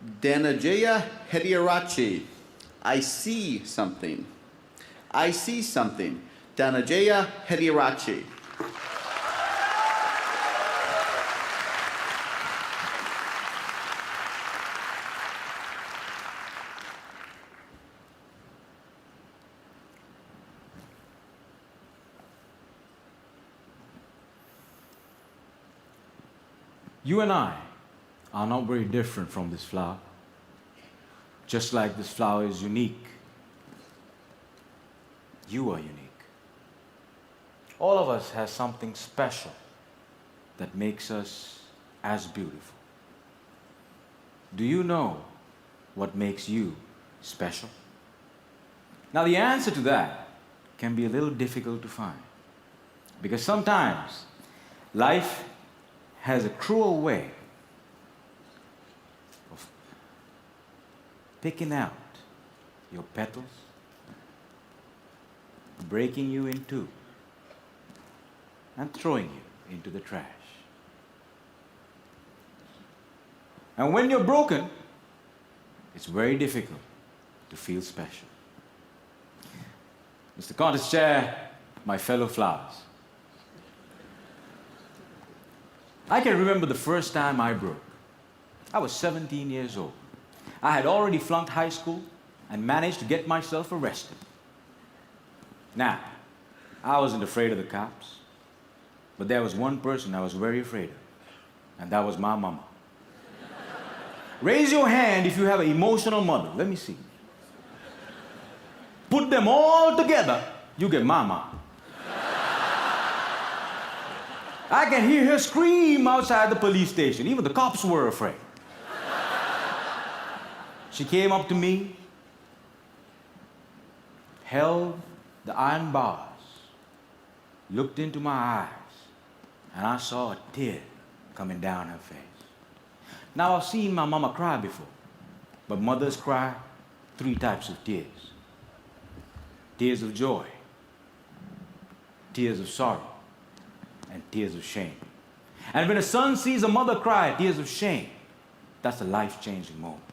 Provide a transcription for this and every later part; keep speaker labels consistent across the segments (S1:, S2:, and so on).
S1: Dananjaya, Hettiarachchi. I see something. I see something. Dananjaya, Hettiarachchi.
S2: You and I are not very different from this flower. Just like this flower is unique, you are unique. All of us has something special that makes us as beautiful. Do you know what makes you special? Now the answer to that can be a little difficult to find, because sometimes life has a cruel way of picking out your petals, breaking you in two, and throwing you into the trash. And when you're broken, it's very difficult to feel special. Mr. Contest Chair, my fellow flowers, I can remember the first time I broke. I was 17 years old. I had already flunked high school and managed to get myself arrested. Now, I wasn't afraid of the cops, but there was one person I was very afraid of, and that was my mama. Raise your hand if you have an emotional mother. Let me see. Put them all together, you get mama. I can hear her scream outside the police station. Even the cops were afraid. She came up to me, held the iron bars, looked into my eyes, and I saw a tear coming down her face. Now, I've seen my mama cry before, but mothers cry 3 types of tears. Tears of joy, tears of sorrow, and tears of shame. And when a son sees a mother cry tears of shame, that's a life-changing moment.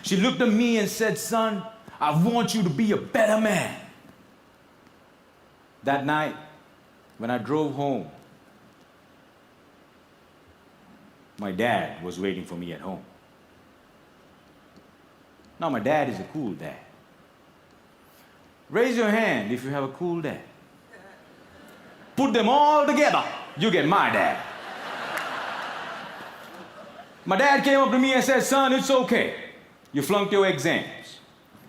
S2: She looked at me and said, "Son, I want you to be a better man." That night, when I drove home, my dad was waiting for me at home. Now, my dad is a cool dad. Raise your hand if you have a cool dad. Put them all together, you get my dad. My dad came up to me and said, "Son, it's okay. You flunked your exams.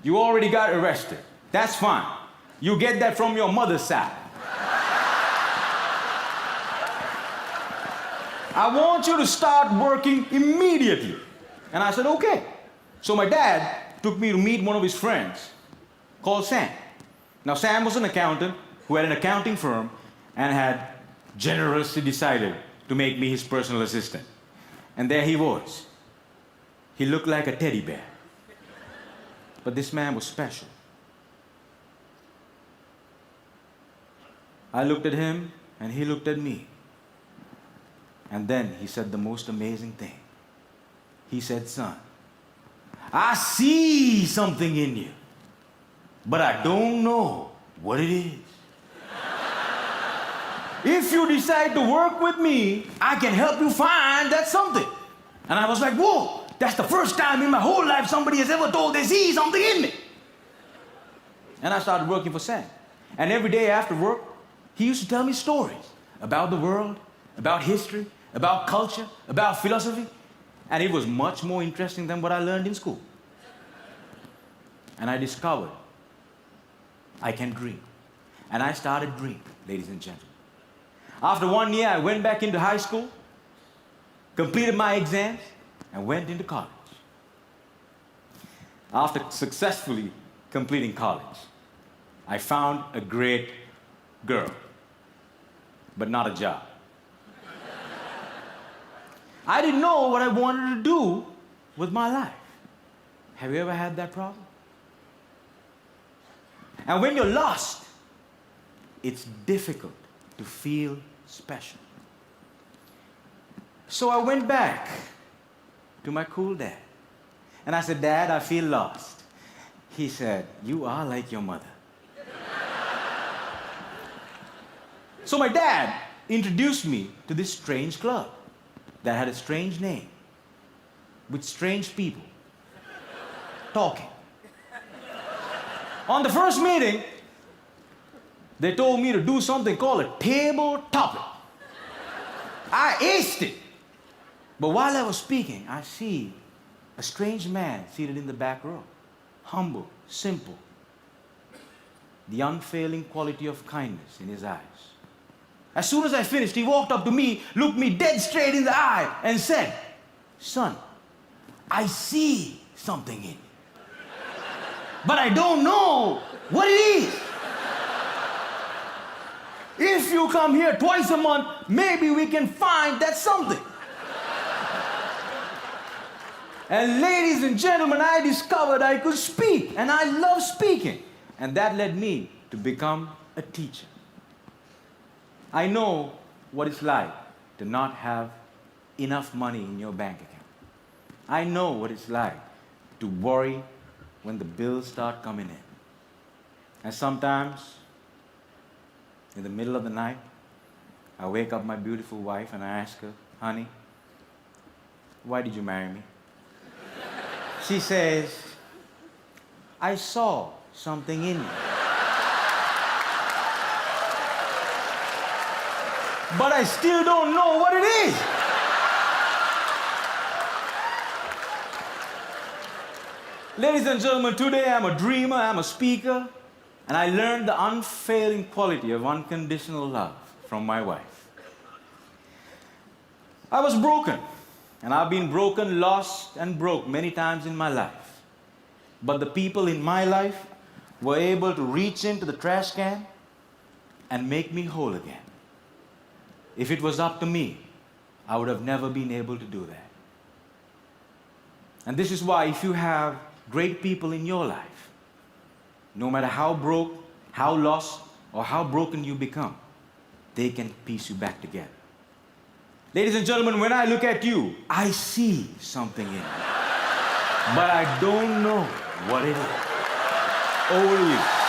S2: You already got arrested. That's fine. You get that from your mother's side. I want you to start working immediately." And I said, "Okay." So my dad took me to meet one of his friends called Sam. Now, Sam was an accountant who had an accounting firm and had generously decided to make me his personal assistant. And there he was. He looked like a teddy bear. But this man was special. I looked at him, and he looked at me. And then he said the most amazing thing. He said, "Son, I see something in you, but I don't know what it is. If you decide to work with me, I can help you find that something." And I was like, "Whoa, that's the first time in my whole life somebody has ever told they see something in me." And I started working for Sam. And every day after work, he used to tell me stories about the world, about history, about culture, about philosophy. And it was much more interesting than what I learned in school. And I discovered I can dream. And I started dreaming, ladies and gentlemen. After 1 year, I went back into high school, completed my exams, and went into college. After successfully completing college, I found a great girl, but not a job. I didn't know what I wanted to do with my life. Have you ever had that problem? And when you're lost, it's difficult to feel special. So I went back to my cool dad And I said, Dad, I feel lost. He said, you are like your mother. So my dad introduced me to this strange club that had a strange name, with strange people talking. On the first meeting, they told me to do something called a table topic. I aced it. But while I was speaking, I see a strange man seated in the back row. Humble, simple. The unfailing quality of kindness in his eyes. As soon as I finished, he walked up to me, looked me dead straight in the eye, and said, son, I see something in you. But I don't know what it is. If you come here twice a month, maybe we can find that something. And ladies and gentlemen, I discovered I could speak, and I love speaking. And that led me to become a teacher. I know what it's like to not have enough money in your bank account. I know what it's like to worry when the bills start coming in. And sometimes, in the middle of the night, I wake up my beautiful wife and I ask her, honey, why did you marry me? She says, I saw something in you. But I still don't know what it is. Ladies and gentlemen, today I'm a dreamer, I'm a speaker, and I learned the unfailing quality of unconditional love from my wife. I was broken, and I've been broken, lost, and broke many times in my life. But the people in my life were able to reach into the trash can and make me whole again. If it was up to me, I would have never been able to do that. And this is why if you have great people in your life, no matter how broke, how lost, or how broken you become, they can piece you back together. Ladies and gentlemen, when I look at you, I see something in you. But I don't know what it is. Over to you.